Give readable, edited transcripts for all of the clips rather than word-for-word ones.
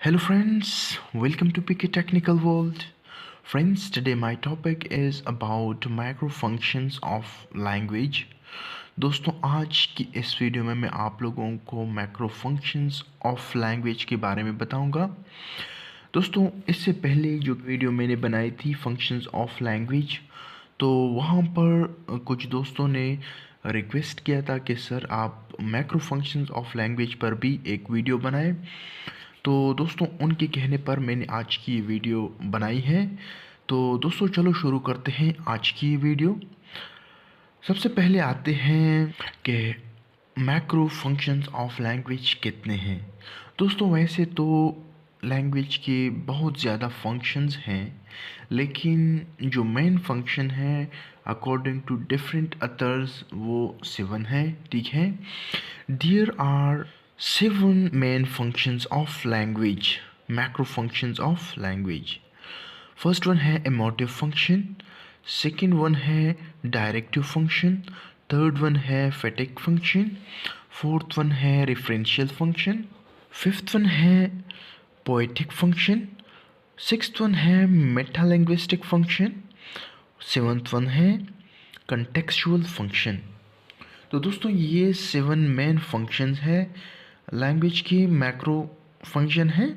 Hello friends, welcome to PK Technical World. Friends, today my topic is about macro functions of language. दोस्तों आज की इस video में मैं आप लोगों को मैक्रो फंक्शंस ऑफ लैंग्वेज के बारे में बताऊंगा। दोस्तों इससे पहले जो वीडियो मैंने बनाई थी फंक्शंस ऑफ लैंग्वेज, तो वहाँ पर कुछ दोस्तों ने रिक्वेस्ट किया था कि सर आप मैक्रो फंक्शंस ऑफ लैंग्वेज पर भी एक वीडियो बनाएं। तो दोस्तों उनके कहने पर मैंने आज की वीडियो बनाई है। तो दोस्तों चलो शुरू करते हैं आज की वीडियो। सबसे पहले आते हैं कि मैक्रो फंक्शंस ऑफ लैंग्वेज कितने हैं। दोस्तों वैसे तो लैंग्वेज के बहुत ज़्यादा फंक्शंस हैं, लेकिन जो मेन फंक्शन है अकॉर्डिंग टू डिफरेंट अथर्स वो 7 है। ठीक है, there are 7 main functions of language, macro functions of language. First one है emotive function, second one है directive function, third one है fatigue function, fourth one है referential function, fifth one है poetic function, sixth one है metalinguistic function, seventh one है contextual function। तो दोस्तों ये 7 मेन फंक्शंस है लैंग्वेज के मैक्रो फंक्शन हैं।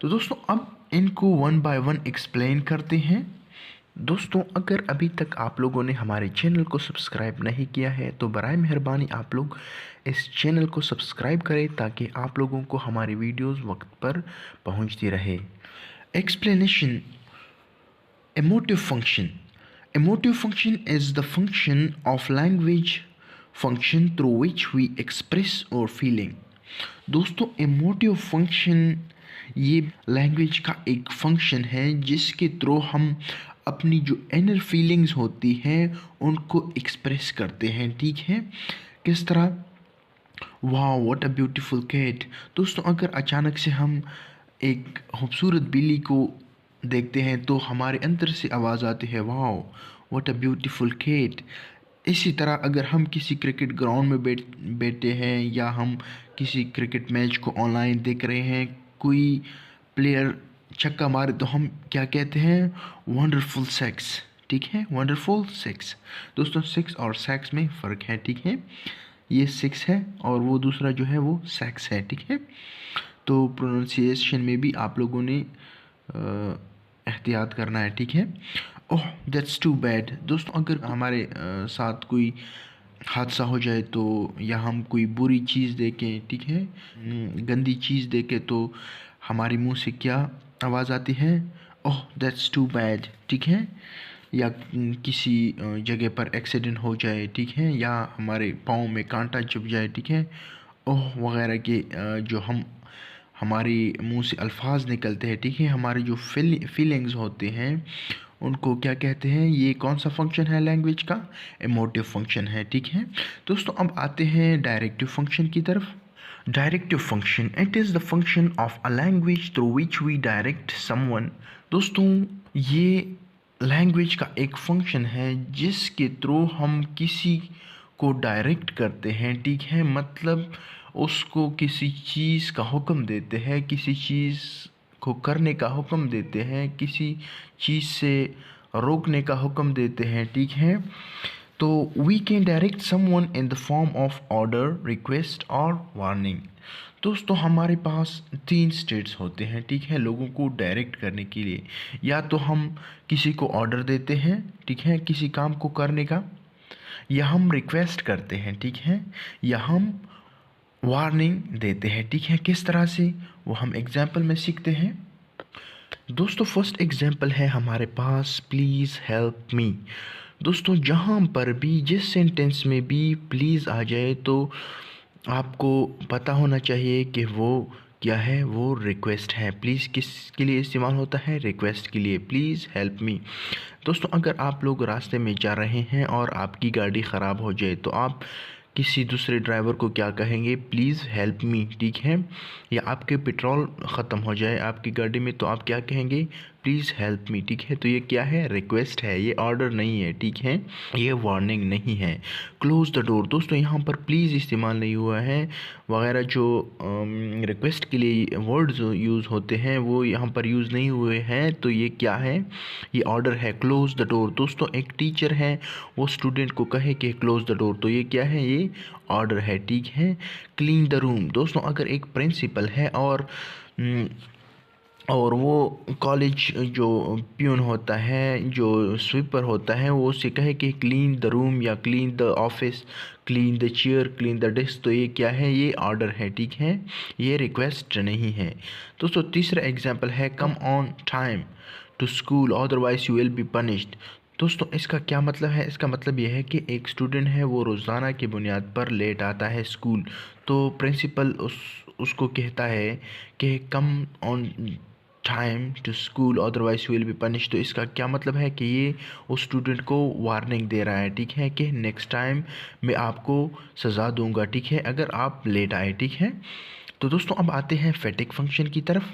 तो दोस्तों अब इनको वन बाय वन एक्सप्लेन करते हैं। दोस्तों अगर अभी तक आप लोगों ने हमारे चैनल को सब्सक्राइब नहीं किया है तो बराए मेहरबानी आप लोग इस चैनल को सब्सक्राइब करें ताकि आप लोगों को हमारी वीडियोस वक्त पर पहुंचती रहे। Explanation. emotive function. Emotive function is the function of language function through which we express our feeling। दोस्तों इमोटिव फंक्शन ये लैंग्वेज का एक फंक्शन है जिसके थ्रू हम अपनी जो इनर फीलिंग्स होती हैं उनको एक्सप्रेस करते हैं। ठीक है, किस तरह? वाह व्हाट अ ब्यूटीफुल कैट। दोस्तों अगर अचानक से हम एक खूबसूरत बिल्ली को देखते हैं तो हमारे अंदर से आवाज़ आती है वाह व्हाट अ ब्यूटीफुल कैट। इसी तरह अगर हम किसी क्रिकेट ग्राउंड में बैठे हैं या हम किसी क्रिकेट मैच को ऑनलाइन देख रहे हैं, कोई प्लेयर छक्का मारे तो हम क्या कहते हैं? Wonderful sex. ठीक है, वंडरफुल सेक्स। दोस्तों सिक्स और सेक्स में फ़र्क है। ठीक है, ये सिक्स है और वो दूसरा जो है वो सेक्स है। ठीक है, तो प्रोनाउंसिएशन में भी आप लोगों ने एहतियात करना है। ठीक है। Oh that's too bad. दोस्तों अगर हमारे साथ कोई हादसा हो जाए तो या हम कोई बुरी चीज़ देखें, ठीक है, गंदी चीज़ देखें तो हमारे मुंह से क्या आवाज़ आती है? Oh that's too bad. ठीक है, या किसी जगह पर एक्सीडेंट हो जाए, ठीक है, या हमारे पाँव में कांटा चुभ जाए, ठीक है, ओह वगैरह के जो हमारे मुंह से अल्फाज निकलते हैं, ठीक है, हमारे जो फीलिंग्स होते हैं उनको क्या कहते हैं? ये कौन सा फंक्शन है लैंग्वेज का? इमोटिव फंक्शन है। ठीक है दोस्तों, अब आते हैं डायरेक्टिव फंक्शन की तरफ। Directive function, it is the function of a language through which we direct someone. दोस्तों ये लैंग्वेज का एक फंक्शन है जिसके थ्रू हम किसी को डायरेक्ट करते हैं। ठीक है, मतलब उसको किसी चीज़ का हुक्म देते हैं, किसी चीज़ को करने का हुक्म देते हैं, किसी चीज़ से रोकने का हुक्म देते हैं। ठीक है, तो we can direct someone in the form of order, request और वार्निंग। दोस्तों हमारे पास 3 स्टेट्स होते हैं, ठीक है, लोगों को डायरेक्ट करने के लिए। या तो हम किसी को ऑर्डर देते हैं, ठीक है, किसी काम को करने का, या हम रिक्वेस्ट करते हैं, ठीक है, या हम वार्निंग देते हैं। ठीक है, किस तरह से वो हम एग्जाम्पल में सीखते हैं। दोस्तों फर्स्ट एग्जाम्पल है हमारे पास प्लीज़ हेल्प मी। दोस्तों जहाँ पर भी जिस सेंटेंस में भी प्लीज़ आ जाए तो आपको पता होना चाहिए कि वो क्या है, वो रिक्वेस्ट है। प्लीज़ किसके लिए इस्तेमाल होता है? रिक्वेस्ट के लिए। Please help me. दोस्तों अगर आप लोग रास्ते में जा रहे हैं और आपकी गाड़ी ख़राब हो जाए तो आप किसी दूसरे ड्राइवर को क्या कहेंगे? Please help me. ठीक है, या आपके पेट्रोल ख़त्म हो जाए आपकी गाड़ी में तो आप क्या कहेंगे? प्लीज़ हेल्प मी, ठीक है। तो ये क्या है, रिक्वेस्ट है, ये ऑर्डर नहीं है, ठीक है, ये वार्निंग नहीं है। क्लोज़ द डोर, दोस्तों यहाँ पर प्लीज़ इस्तेमाल नहीं हुआ है वगैरह, जो रिक्वेस्ट के लिए वर्ड्स यूज़ होते हैं वो यहाँ पर यूज़ नहीं हुए हैं। तो ये क्या है, ये ऑर्डर है। क्लोज़ द डोर, दोस्तों एक टीचर है वो स्टूडेंट को कहे कि क्लोज़ द डोर, तो ये क्या है, ये ऑर्डर है, ठीक है। क्लीन द रूम, दोस्तों अगर एक प्रिंसिपल है और वो कॉलेज जो प्यून होता है, जो स्वीपर होता है, वो उससे कहे कि क्लीन द रूम या clean the office, clean the chair, clean the desk, तो ये क्या है, ये ऑर्डर है, ठीक है, ये रिक्वेस्ट नहीं है। दोस्तों तीसरा एग्जांपल है come on time to school otherwise you will be punished. दोस्तों इसका क्या मतलब है, इसका मतलब यह है कि एक स्टूडेंट है वो रोज़ाना की बुनियाद पर लेट आता है स्कूल, तो प्रिंसिपल उसको कहता है कि come on time to school otherwise you will be punish. तो इसका क्या मतलब है कि ये उस स्टूडेंट को वार्निंग दे रहा है, ठीक है, कि नेक्स्ट टाइम मैं आपको सज़ा दूंगा, ठीक है, अगर आप लेट आए, ठीक है। तो दोस्तों अब आते हैं फैटिग फंक्शन की तरफ।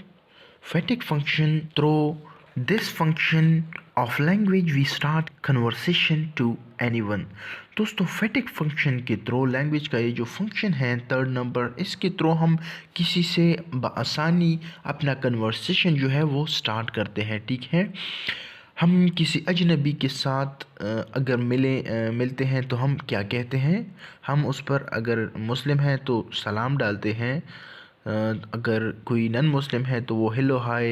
Phatic function, through this function of language we start conversation to anyone. दोस्तों फैटिग फंक्शन के थ्रू लैंग्वेज का ये जो फंक्शन है थर्ड नंबर, इसके थ्रू हम किसी से बआसानी अपना कन्वर्सेशन जो है वो स्टार्ट करते हैं, ठीक है। हम किसी अजनबी के साथ अगर मिलते हैं तो हम क्या कहते हैं, हम उस पर अगर मुस्लिम है तो सलाम डालते हैं, अगर कोई नन मुस्लिम है तो वो हेलो हाय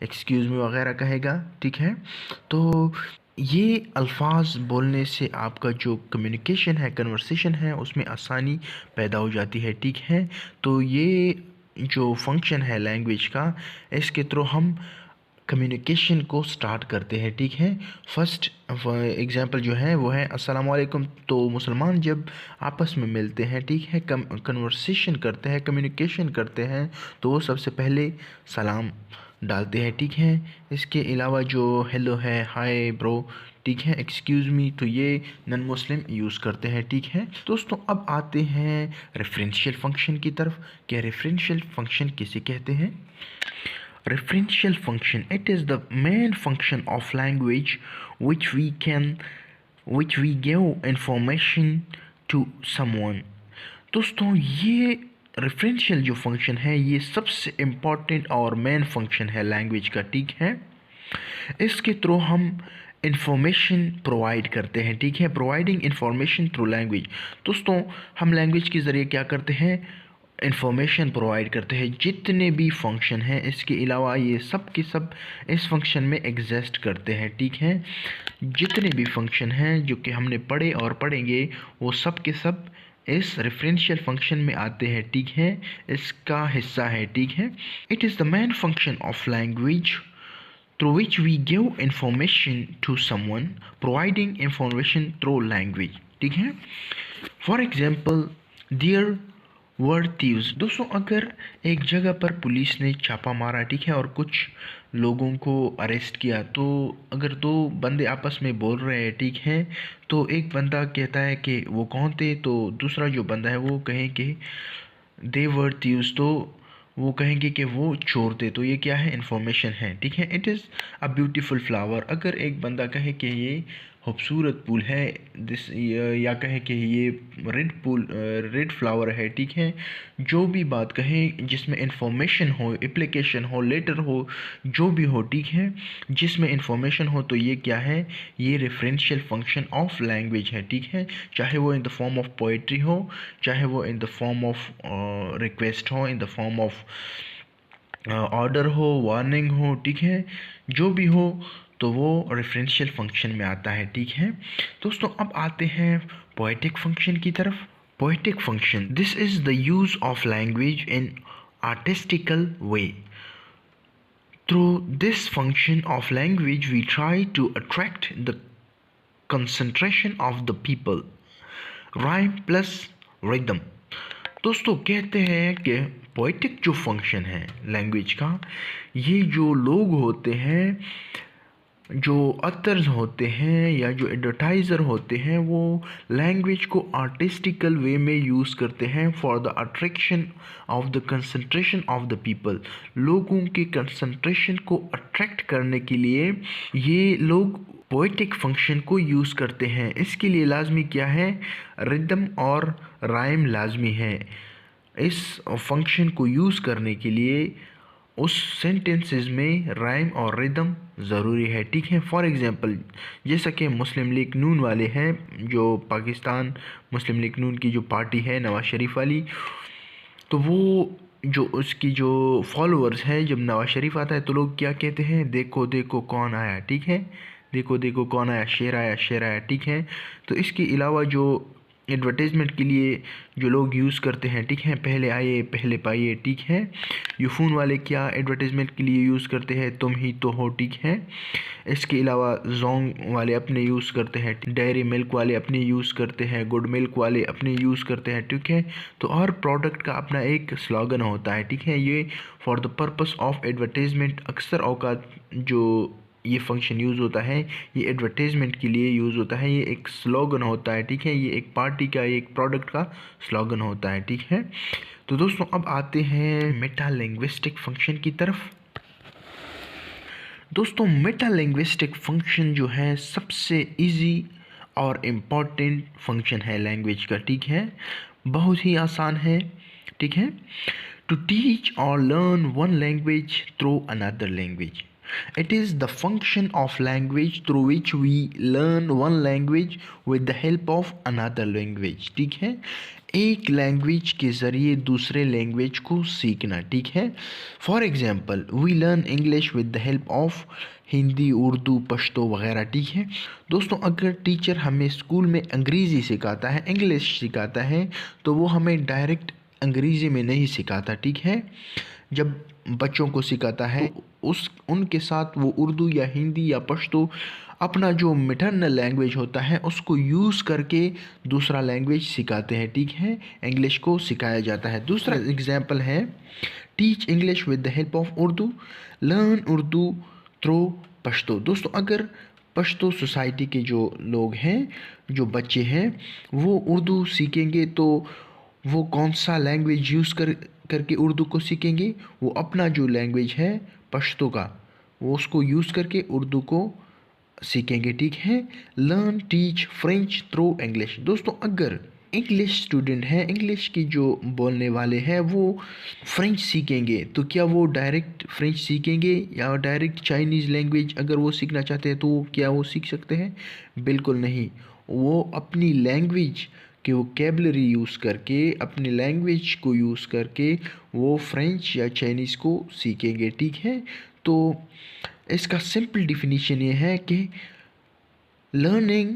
एक्सक्यूज़ मी वगैरह कहेगा, ठीक है। तो ये अल्फाज बोलने से आपका जो कम्युनिकेशन है, कन्वर्सेशन है, उसमें आसानी पैदा हो जाती है, ठीक है। तो ये जो फंक्शन है लैंग्वेज का, इसके थ्रू हम कम्युनिकेशन को स्टार्ट करते हैं, ठीक है। फर्स्ट एग्जांपल जो है वो है अस्सलाम वालेकुम। तो मुसलमान जब आपस में मिलते हैं, ठीक है, कन्वर्सेशन करते हैं, कम्युनिकेशन करते हैं, तो वो सबसे पहले सलाम डालते हैं, ठीक है। इसके अलावा जो हेलो है, हाय ब्रो, ठीक है, एक्सक्यूज़ मी, तो ये नन मुस्लिम यूज़ करते हैं, ठीक है। दोस्तों अब आते हैं रेफरेंशियल फंक्शन की तरफ। क्या रेफरेंशियल फंक्शन किसे कहते हैं? Referential function, it is the main function of language which we give information to someone। दोस्तों ये रेफरेंशियल जो फंक्शन है ये सबसे इम्पॉर्टेंट और मेन फंक्शन है लैंग्वेज का, ठीक है। इसके थ्रू हम इंफॉर्मेशन प्रोवाइड करते हैं, ठीक है, प्रोवाइडिंग इंफॉर्मेशन थ्रू लैंग्वेज। दोस्तों हम लैंग्वेज के ज़रिए क्या करते हैं, इंफॉर्मेशन प्रोवाइड करते हैं। जितने भी फंक्शन हैं इसके अलावा ये सब के सब इस फंक्शन में एग्जिस्ट करते हैं, ठीक है। जितने भी फंक्शन हैं जो कि हमने पढ़े और पढ़ेंगे वो सब के सब इस रेफरेंशियल फंक्शन में आते हैं, ठीक है, इसका हिस्सा है, ठीक है। It is the main function of language through which we give information to someone, providing information through language, ठीक है। For example there were thieves. दोस्तों अगर एक जगह पर पुलिस ने छापा मारा, ठीक है, और कुछ लोगों को अरेस्ट किया, तो अगर दो बंदे आपस में बोल रहे हैं, ठीक है, तो एक बंदा कहता है कि वो कौन थे, तो दूसरा जो बंदा है वो कहे कि दे वर थीव्स, तो वो कहेंगे कि वो चोर थे, तो ये क्या है, इन्फॉर्मेशन है, ठीक है। It is a beautiful flower. अगर एक बंदा कहे कि ये खूबसूरत फूल है या कहे कि ये रेड फ्लावर है, ठीक है, जो भी बात कहे जिसमें इंफॉर्मेशन हो, एप्लीकेशन हो, लेटर हो, जो भी हो, ठीक है, जिसमें इंफॉर्मेशन हो, तो ये क्या है, ये रेफरेंशियल फंक्शन ऑफ लैंग्वेज है, ठीक है। चाहे वो in the form of poetry हो, चाहे वो in the form of request हो, in the form of order हो, वार्निंग हो, ठीक है, जो भी हो, तो वो रेफरेंशियल फंक्शन में आता है, ठीक है। दोस्तों अब आते हैं पोएटिक फंक्शन की तरफ। Poetic function, this is the use of language in artistical way. Through this function of language we try to attract the concentration of the people, rhyme plus rhythm। दोस्तों कहते हैं कि पोएटिक जो function है language का, ये जो लोग होते हैं जो अथर्स होते हैं या जो एडवर्टाइज़र होते हैं वो लैंग्वेज को आर्टिस्टिकल वे में यूज़ करते हैं for the attraction of the concentration of the people. लोगों के कंसंट्रेशन को अट्रैक्ट करने के लिए ये लोग पोएटिक फंक्शन को यूज़ करते हैं। इसके लिए लाजमी क्या है, रिदम और राइम लाजमी है। इस फंक्शन को यूज़ करने के लिए उस सेंटेंसेस में राइम और रिदम ज़रूरी है, ठीक है। फॉर एग्ज़ाम्पल जैसा कि मुस्लिम लीग नून वाले हैं, जो पाकिस्तान मुस्लिम लीग नून की जो पार्टी है नवाज शरीफ वाली, तो वो जो उसकी जो फॉलोअर्स हैं, जब नवाज शरीफ आता है तो लोग क्या कहते हैं, देखो देखो कौन आया, ठीक है, देखो देखो कौन आया, शेर आया शेर आया, ठीक है। तो इसके अलावा जो एडवर्टाइजमेंट के लिए जो लोग यूज़ करते हैं, ठीक है, पहले आइए पहले पाइए, ठीक है। यूफोन वाले क्या एडवर्टाइजमेंट के लिए यूज़ करते हैं, तुम ही तो हो, ठीक है। इसके अलावा जोंग वाले अपने यूज़ करते हैं, डेयरी मिल्क वाले अपने यूज़ करते हैं, गुड मिल्क वाले अपने यूज़ करते हैं, ठीक है। तो हर प्रोडक्ट का अपना एक स्लोगन होता है, ठीक है। ये for the purpose of advertisement अक्सर औकात जो ये फंक्शन यूज़ होता है, ये एडवर्टाइजमेंट के लिए यूज़ होता है। ये एक स्लोगन होता है, ठीक है। ये एक पार्टी का, एक प्रोडक्ट का स्लोगन होता है, ठीक है। तो दोस्तों अब आते हैं मेटा लिंग्विस्टिक फंक्शन की तरफ। दोस्तों मेटा लिंग्विस्टिक फंक्शन जो है सबसे इजी और इम्पॉर्टेंट फंक्शन है लैंग्वेज का, ठीक है। बहुत ही आसान है, ठीक है। टू टीच और learn one language through another language. It is the function of language through which we learn one language with the help of another language, ठीक है। एक लैंग्वेज के ज़रिए दूसरे लैंग्वेज को सीखना, ठीक है। For example we learn English with the help of Hindi, Urdu, Pashto वगैरह, ठीक है। दोस्तों अगर टीचर हमें स्कूल में अंग्रेज़ी सिखाता है, इंग्लिश सिखाता है, तो वो हमें डायरेक्ट अंग्रेज़ी में नहीं सिखाता, ठीक है। जब बच्चों को सिखाता है तो उनके साथ वो उर्दू या हिंदी या पश्तो अपना जो मैटरनल लैंग्वेज होता है उसको यूज़ करके दूसरा लैंग्वेज सिखाते हैं, ठीक है। इंग्लिश को सिखाया जाता है। दूसरा एग्जांपल है teach English with the help of Urdu, learn Urdu through Pashto. दोस्तों अगर पश्तो सोसाइटी के जो लोग हैं, जो बच्चे हैं, वो उर्दू सीखेंगे तो वो कौन सा लैंग्वेज यूज़ करके उर्दू को सीखेंगे, वो अपना जो लैंग्वेज है पश्तो का, वो उसको यूज़ करके उर्दू को सीखेंगे, ठीक है। Learn teach French through English. दोस्तों अगर इंग्लिश स्टूडेंट हैं, इंग्लिश की जो बोलने वाले हैं, वो फ्रेंच सीखेंगे तो क्या वो डायरेक्ट फ्रेंच सीखेंगे या डायरेक्ट चाइनीज़ लैंग्वेज अगर वो सीखना चाहते हैं तो क्या वो सीख सकते हैं? बिल्कुल नहीं। वो अपनी लैंग्वेज कि वोकेबलरी यूज़ करके, अपनी लैंग्वेज को यूज़ करके वो फ्रेंच या चाइनीज़ को सीखेंगे, ठीक है। तो इसका सिंपल डिफिनीशन ये है कि लर्निंग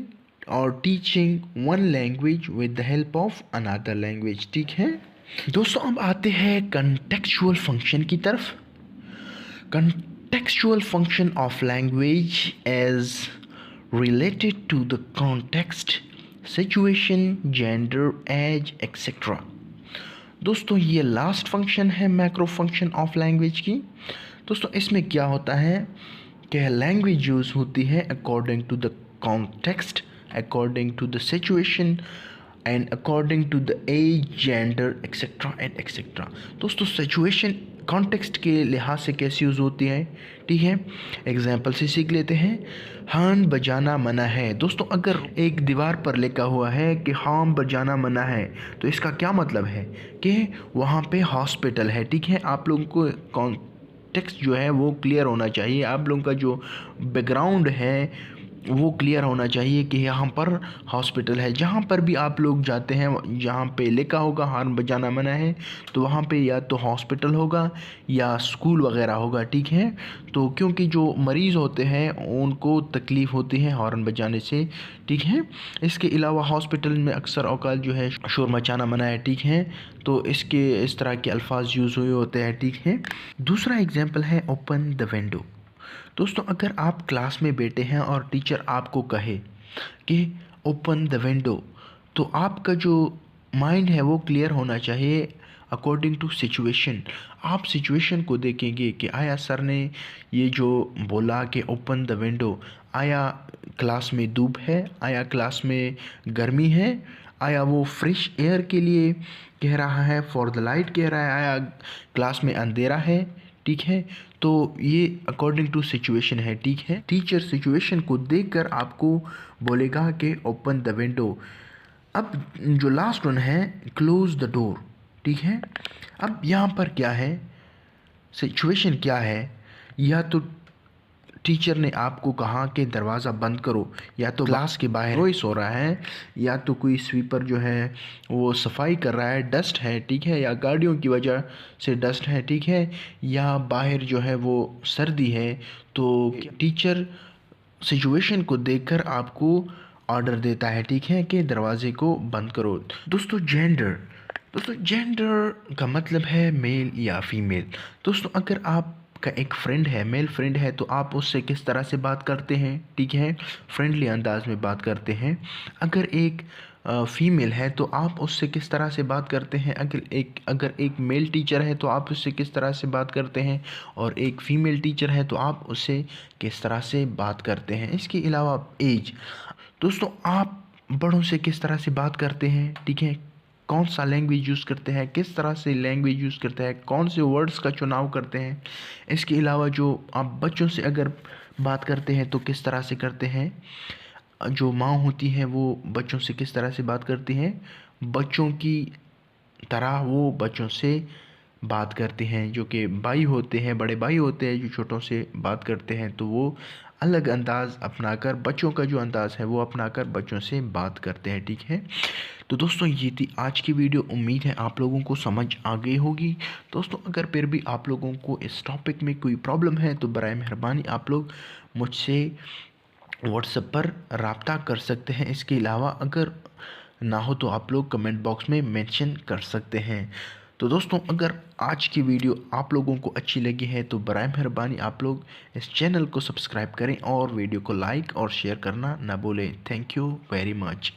और teaching one language with the help of another language, ठीक है। दोस्तों अब आते हैं कंटेक्चुअल फंक्शन की तरफ। Contextual function of language is related to the context, situation, gender, age etcetera. दोस्तों ये लास्ट फंक्शन है मैक्रो फंक्शन ऑफ लैंग्वेज की। दोस्तों इसमें क्या होता है कि लैंग्वेज यूज़ होती है according to the context, according to the situation and according to the age, gender etcetera and etcetera. दोस्तों सिचुएशन कॉन्टेक्स्ट के लिहाज से कैसे यूज़ होती है, ठीक है। एग्जाम्पल से सीख लेते हैं। हॉर्न बजाना मना है। दोस्तों अगर एक दीवार पर लिखा हुआ है कि हॉर्न बजाना मना है तो इसका क्या मतलब है कि वहाँ पे हॉस्पिटल है, ठीक है। आप लोगों को कॉन्टेक्स्ट जो है वो क्लियर होना चाहिए, आप लोगों का जो बैकग्राउंड है वो क्लियर होना चाहिए कि यहाँ पर हॉस्पिटल है। जहाँ पर भी आप लोग जाते हैं, जहाँ पे लिखा होगा हॉर्न बजाना मना है, तो वहाँ पे या तो हॉस्पिटल होगा या स्कूल वगैरह होगा, ठीक है। तो क्योंकि जो मरीज़ होते हैं उनको तकलीफ़ होती है हॉर्न बजाने से, ठीक है। इसके अलावा हॉस्पिटल में अक्सर औकात जो है शोर मचाना मना है, ठीक है। तो इसके इस तरह के अल्फाज यूज़ हुए होते हैं, ठीक है। दूसरा एग्जाम्पल है ओपन द विंडो। दोस्तों अगर आप क्लास में बैठे हैं और टीचर आपको कहे कि ओपन द विंडो, तो आपका जो माइंड है वो क्लियर होना चाहिए, अकॉर्डिंग टू सिचुएशन। आप सिचुएशन को देखेंगे कि आया सर ने ये जो बोला कि ओपन द विंडो, आया क्लास में धूप है, आया क्लास में गर्मी है, आया वो फ्रेश एयर के लिए कह रहा है, फॉर द लाइट कह रहा है, आया क्लास में अंधेरा है। ठीक है, तो ये अकॉर्डिंग टू सिचुएशन है। ठीक है, टीचर सिचुएशन को देखकर आपको बोलेगा कि ओपन द विंडो। अब जो लास्ट वन है, क्लोज द डोर। ठीक है, अब यहाँ पर क्या है, सिचुएशन क्या है, या तो टीचर ने आपको कहा कि दरवाज़ा बंद करो, या तो क्लास के बाहर वॉइस हो रहा है, या तो कोई स्वीपर जो है वो सफाई कर रहा है, डस्ट है। ठीक है, या गाड़ियों की वजह से डस्ट है। ठीक है, या बाहर जो है वो सर्दी है। तो टीचर सिचुएशन को देखकर आपको ऑर्डर देता है, ठीक है, कि दरवाजे को बंद करो। दोस्तों जेंडर का मतलब है मेल या फीमेल। दोस्तों अगर आपका एक फ्रेंड है, मेल फ्रेंड है, तो आप उससे किस तरह से बात करते हैं, ठीक है, फ्रेंडली अंदाज में बात करते हैं। अगर एक फीमेल है तो आप उससे किस तरह से बात करते हैं। अगर एक मेल टीचर है तो आप उससे किस तरह से बात करते हैं, और एक फीमेल टीचर है तो आप उससे किस तरह से बात करते हैं। इसके अलावा एज, दोस्तों आप बड़ों से किस तरह से बात करते हैं, ठीक है, कौन सा लैंग्वेज यूज़ करते हैं, किस तरह से लैंग्वेज यूज़ करते हैं, कौन से वर्ड्स का चुनाव करते हैं। इसके अलावा जो आप बच्चों से अगर बात करते हैं तो किस तरह से करते हैं। जो माँ होती हैं वो बच्चों से किस तरह से बात करती हैं, बच्चों की तरह वो बच्चों से बात करते हैं। जो कि भाई होते हैं, बड़े भाई होते हैं, जो छोटों से बात करते हैं, तो वो अलग अंदाज़ अपनाकर, बच्चों का जो अंदाज़ है वो अपनाकर बच्चों से बात करते हैं। ठीक है, तो दोस्तों ये थी आज की वीडियो। उम्मीद है आप लोगों को समझ आ गई होगी। दोस्तों अगर फिर भी आप लोगों को इस टॉपिक में कोई प्रॉब्लम है तो बराए मेहरबानी आप लोग मुझसे व्हाट्सएप पर रब्ता कर सकते हैं। इसके अलावा अगर ना हो तो आप लोग कमेंट बॉक्स में मेंशन कर सकते हैं। तो दोस्तों अगर आज की वीडियो आप लोगों को अच्छी लगी है तो बराए मेहरबानी आप लोग इस चैनल को सब्सक्राइब करें और वीडियो को लाइक और शेयर करना ना भूलें। Thank you very much.